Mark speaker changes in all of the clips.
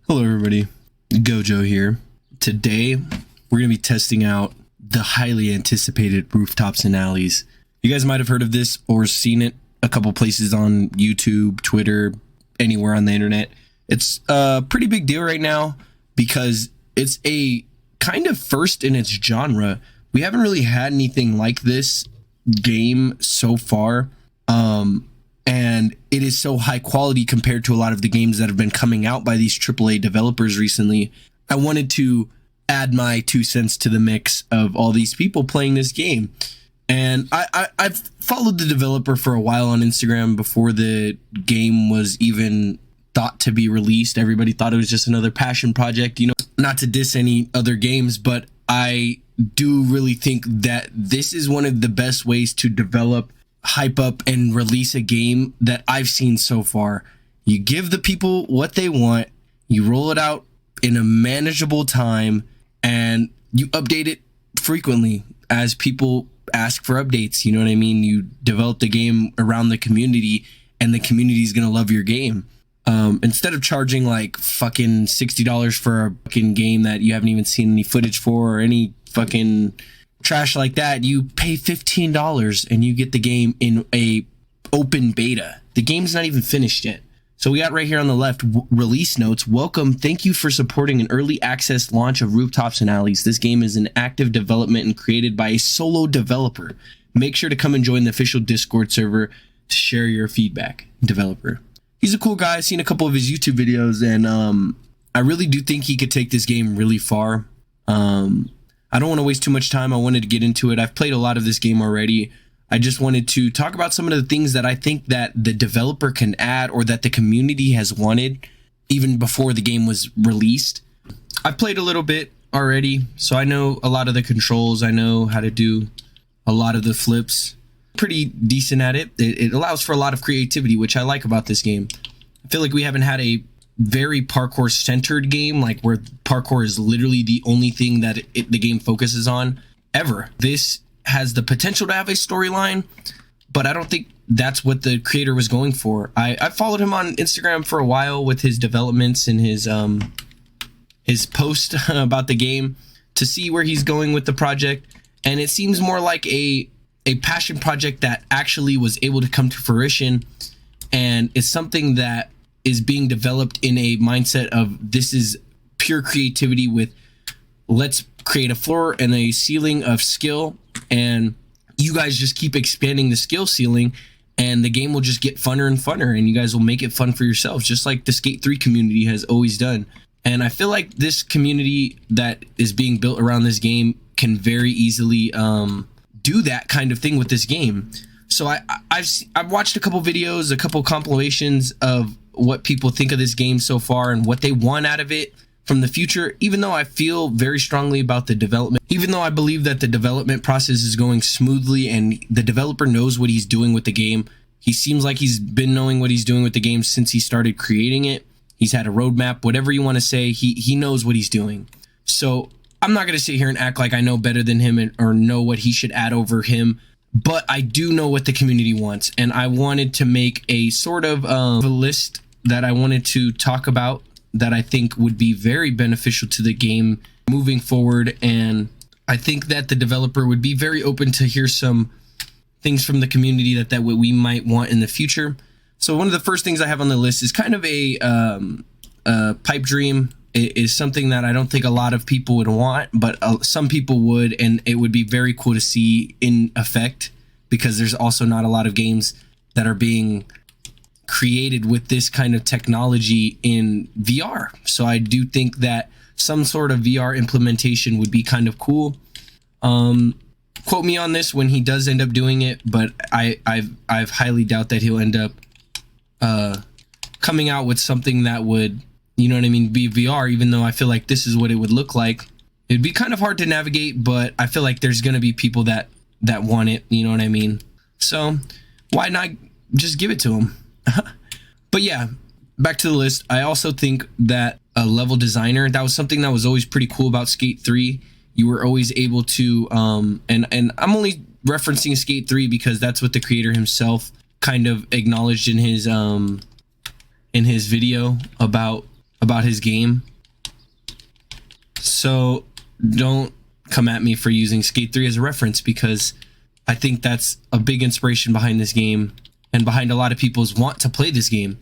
Speaker 1: Hello everybody, Gojo here. Today we're going to be testing out the highly anticipated rooftops and alleys. You guys might have heard of this or seen it a couple places on YouTube, Twitter, anywhere on the internet. It's a pretty big deal right now because it's a kind of first in its genre. We haven't really had anything like this game so far. And it is so high quality compared to a lot of the games that have been coming out by these AAA developers recently. I wanted to add my 2 cents to the mix of all these people playing this game. And I've followed the developer for a while on Instagram before the game was even thought to be released. Everybody thought it was just another passion project, you know, not to diss any other games, but I do really think that this is one of the best ways to develop, hype up, and release a game that I've seen so far. You give the people what they want, you roll it out in a manageable time, and you update it frequently as people ask for updates. You know what I mean? You develop the game around the community, and the community is gonna love your game. Instead of charging like fucking $60 for a fucking game that you haven't even seen any footage for or any fucking trash like that, you pay $15 and you get the game in a open beta. The game's not even finished yet. So we got right here on the left, release notes. Welcome. Thank you for supporting an early access launch of Rooftops and Alleys. This game is in active development and created by a solo developer. Make sure to come and join the official Discord server to share your feedback. Developer. He's a cool guy. I've seen a couple of his YouTube videos, and I really do think he could take this game really far. I don't want to waste too much time. I wanted to get into it. I've played a lot of this game already. I just wanted to talk about some of the things that I think that the developer can add or that the community has wanted even before the game was released. I've played a little bit already, so I know a lot of the controls. I know how to do a lot of the flips. Pretty decent at it. It allows for a lot of creativity, which I like about this game. I feel like we haven't had a very parkour centered game, like where parkour is literally the only thing that the game focuses on ever. This has the potential to have a storyline, but I don't think that's what the creator was going for. I followed him on Instagram for a while with his developments and his post about the game to see where he's going with the project, and it seems more like a passion project that actually was able to come to fruition, and it's something that is being developed in a mindset of this is pure creativity with let's create a floor and a ceiling of skill, and you guys just keep expanding the skill ceiling and the game will just get funner and funner, and you guys will make it fun for yourselves, just like the Skate 3 community has always done. And I feel like this community that is being built around this game can very easily do that kind of thing with this game. So I've watched a couple videos, a couple compilations of what people think of this game so far and what they want out of it from the future. Even though I feel very strongly about the development, even though I believe that the development process is going smoothly and the developer knows what he's doing with the game. He seems like he's been knowing what he's doing with the game since he started creating it. He's had a roadmap, whatever you want to say, he knows what he's doing. So I'm not going to sit here and act like I know better than him or know what he should add over him, but I do know what the community wants, and I wanted to make a sort of a list that I wanted to talk about that I think would be very beneficial to the game moving forward, and I think that the developer would be very open to hear some things from the community that we might want in the future. So one of the first things I have on the list is kind of a pipe dream. It is something that I don't think a lot of people would want, but some people would, and it would be very cool to see in effect, because there's also not a lot of games that are being created with this kind of technology in VR. So I do think that some sort of VR implementation would be kind of cool. Quote me on this when he does end up doing it, but I've highly doubt that he'll end up coming out with something that would, you know what I mean, be VR, even though I feel like this is what it would look like. It'd be kind of hard to navigate, but I feel like there's going to be people that want it, you know what I mean? So why not just give it to them? But yeah, back to the list. I also think that a level designer, that was something that was always pretty cool about Skate 3. You were always able to, and I'm only referencing Skate 3 because that's what the creator himself kind of acknowledged in his video about about his game. So don't come at me for using Skate 3 as a reference, because I think that's a big inspiration behind this game and behind a lot of people's want to play this game.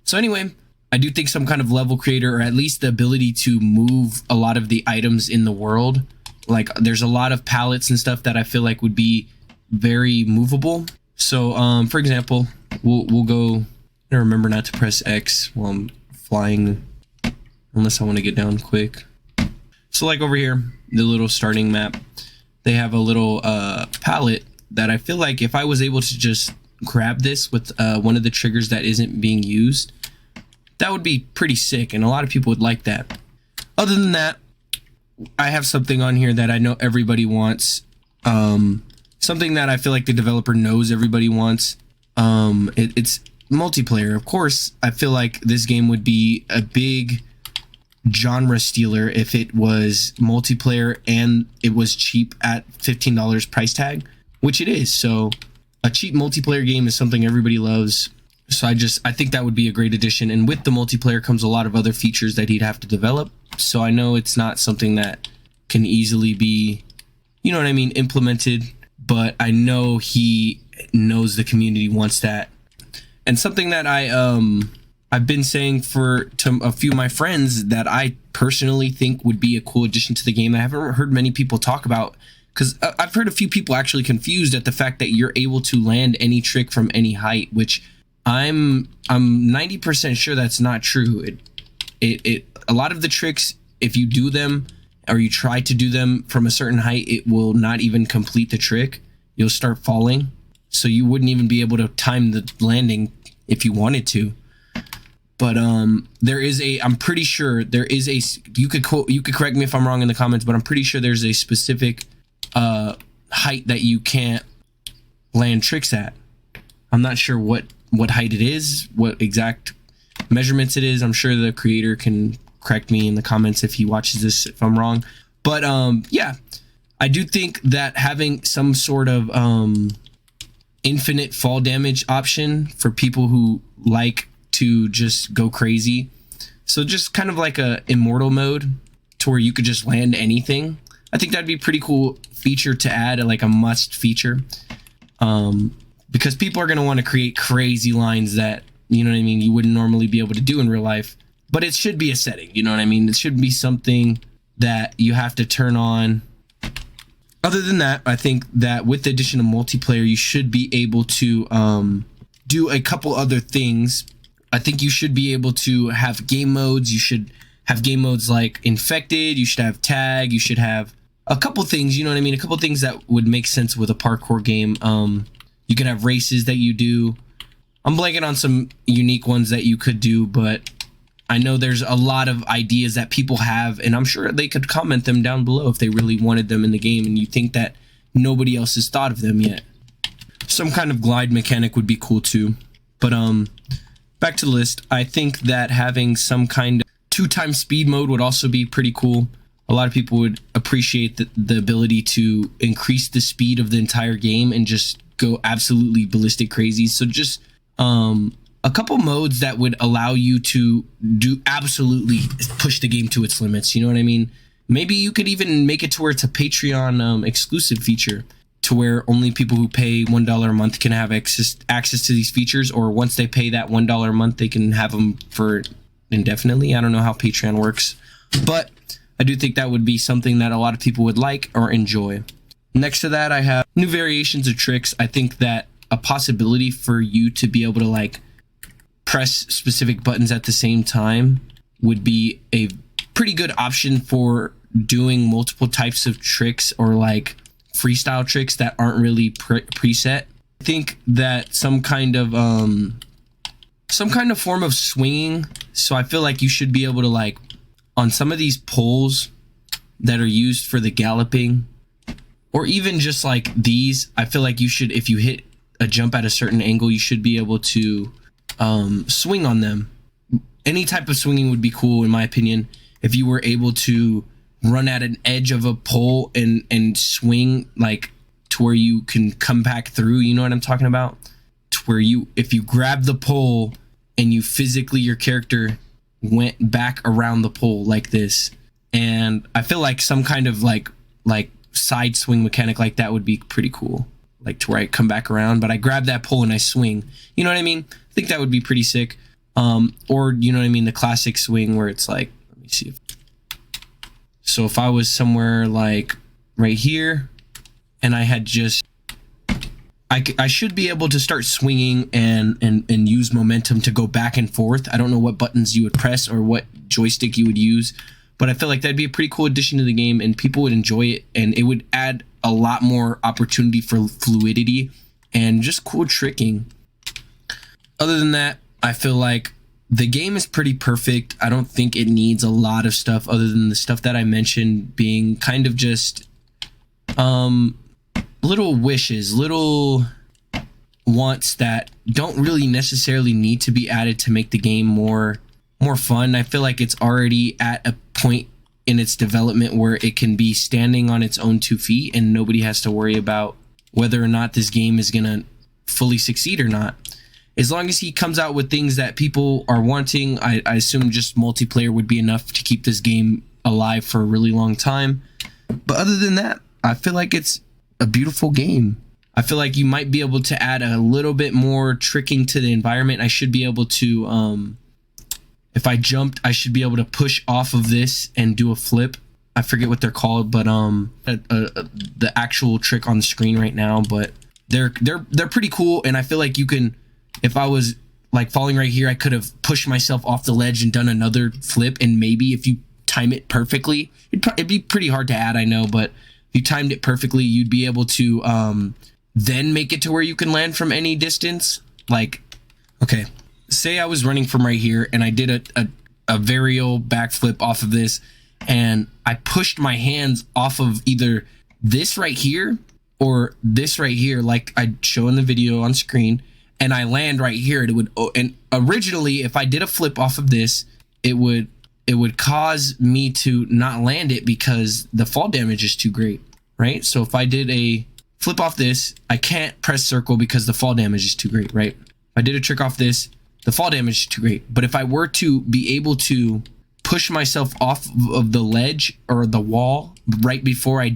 Speaker 1: So anyway, I do think some kind of level creator, or at least the ability to move a lot of the items in the world. Like there's a lot of palettes and stuff that I feel like would be very movable. So for example, we'll go and remember not to press X while I'm flying, unless I want to get down quick. So like over here, the little starting map, they have a little palette that I feel like if I was able to just grab this with one of the triggers that isn't being used, that would be pretty sick, and a lot of people would like that. Other than that, I have something on here that I know everybody wants. Something that I feel like the developer knows everybody wants. It's multiplayer. Of course, I feel like this game would be a big genre stealer if it was multiplayer and it was cheap at $15 price tag, which it is. So a cheap multiplayer game is something everybody loves. So I think that would be a great addition. And with the multiplayer comes a lot of other features that he'd have to develop. So I know it's not something that can easily be, you know what I mean, implemented, but I know he knows the community wants that. And something that I've been saying to a few of my friends that I personally think would be a cool addition to the game that I haven't heard many people talk about, because I've heard a few people actually confused at the fact that you're able to land any trick from any height, which I'm 90% sure that's not true. A lot of the tricks, if you do them or you try to do them from a certain height, it will not even complete the trick. You'll start falling, so you wouldn't even be able to time the landing if you wanted to. But there is I'm pretty sure there is you could correct me if I'm wrong in the comments, but I'm pretty sure there's a specific height that you can't land tricks at. I'm not sure what height it is, what exact measurements it is. I'm sure the creator can correct me in the comments if he watches this if I'm wrong. But yeah, I do think that having some sort of infinite fall damage option for people who like to just go crazy, so just kind of like a immortal mode to where you could just land anything, I think that'd be a pretty cool feature to add, like a must feature. Because people are going to want to create crazy lines that, you know what I mean, you wouldn't normally be able to do in real life. But it should be a setting, you know what I mean? It should be something that you have to turn on. Other than that, I think that with the addition of multiplayer, you should be able to do a couple other things. I think you should be able to have game modes. You should have game modes like Infected. You should have Tag. You should have a couple things, you know what I mean? A couple things that would make sense with a parkour game. You can have races that you do. I'm blanking on some unique ones that you could do, but I know there's a lot of ideas that people have, and I'm sure they could comment them down below if they really wanted them in the game and you think that nobody else has thought of them yet. Some kind of glide mechanic would be cool too. But back to the list, I think that having some kind of 2x speed mode would also be pretty cool. A lot of people would appreciate the ability to increase the speed of the entire game and just go absolutely ballistic crazy. So just a couple modes that would allow you to do absolutely push the game to its limits, you know what I mean? Maybe you could even make it to where it's a Patreon exclusive feature, to where only people who pay $1 a month can have access to these features, or once they pay that $1 a month they can have them for indefinitely. I don't know how Patreon works, but I do think that would be something that a lot of people would like or enjoy. Next to that, I have new variations of tricks. I think that a possibility for you to be able to like press specific buttons at the same time would be a pretty good option for doing multiple types of tricks, or like freestyle tricks that aren't really preset. I think that some kind of form of swinging. So I feel like you should be able to, like, on some of these poles that are used for the galloping, or even just like these, I feel like you should, if you hit a jump at a certain angle, you should be able to swing on them. Any type of swinging would be cool, in my opinion. If you were able to run at an edge of a pole and swing, like, to where you can come back through, you know what I'm talking about? To where you, if you grab the pole and you physically, your character went back around the pole like this. And I feel like some kind of like side swing mechanic like that would be pretty cool. Like to where I come back around, but I grab that pole and I swing. You know what I mean? I think that would be pretty sick. Or you know what I mean? The classic swing where it's like, let me see. So if I was somewhere like right here and I had just, I should be able to start swinging and use momentum to go back and forth. I don't know what buttons you would press or what joystick you would use, but I feel like that'd be a pretty cool addition to the game and people would enjoy it, and it would add a lot more opportunity for fluidity and just cool tricking. Other than that, I feel like the game is pretty perfect. I don't think it needs a lot of stuff other than the stuff that I mentioned being kind of just little wishes, little wants that don't really necessarily need to be added to make the game more fun. I feel like it's already at a point in its development where it can be standing on its own 2 feet and nobody has to worry about whether or not this game is gonna fully succeed or not. As long as he comes out with things that people are wanting, I assume just multiplayer would be enough to keep this game alive for a really long time. But other than that, I feel like it's a beautiful game. I feel like you might be able to add a little bit more tricking to the environment. I should be able to, if I jumped, I should be able to push off of this and do a flip. I forget what they're called, but the actual trick on the screen right now. But they're pretty cool, and I feel like you can. If I was like falling right here, I could have pushed myself off the ledge and done another flip, and maybe if you time it perfectly, it'd be pretty hard to add, I know, but if you timed it perfectly, you'd be able to then make it to where you can land from any distance. Like, okay, say I was running from right here and I did a varial backflip off of this, and I pushed my hands off of either this right here or this right here, like I show in the video on screen, and I land right here. It would, and originally, if I did a flip off of this, it would cause me to not land it because the fall damage is too great, right? So if I did a flip off this, I can't press circle because the fall damage is too great, right? If I did a trick off this, the fall damage is too great. But if I were to be able to push myself off of the ledge or the wall right before I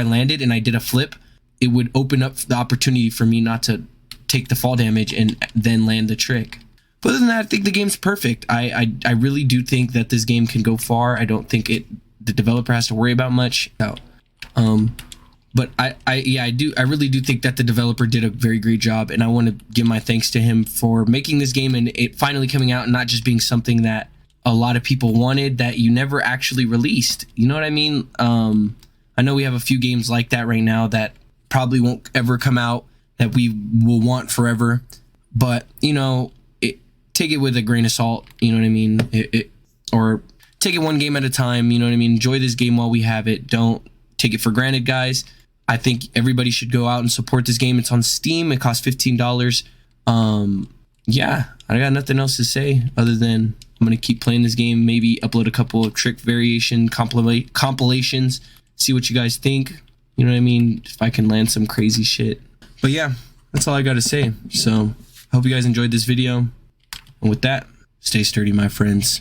Speaker 1: landed and I did a flip, it would open up the opportunity for me not to take the fall damage and then land the trick. But other than that, I think the game's perfect. I really do think that this game can go far. I don't think the developer has to worry about much. But I really do think that the developer did a very great job, and I want to give my thanks to him for making this game and it finally coming out and not just being something that a lot of people wanted that you never actually released. You know what I mean? I know we have a few games like that right now that probably won't ever come out, that we will want forever, but you know, take it with a grain of salt. You know what I mean? Or take it one game at a time. You know what I mean? Enjoy this game while we have it. Don't take it for granted, guys. I think everybody should go out and support this game. It's on Steam. It costs $15. Yeah, I got nothing else to say other than I'm gonna keep playing this game. Maybe upload a couple of trick variation compilations. See what you guys think. You know what I mean? If I can land some crazy shit. But yeah, that's all I got to say. So, hope you guys enjoyed this video. And with that, stay sturdy, my friends.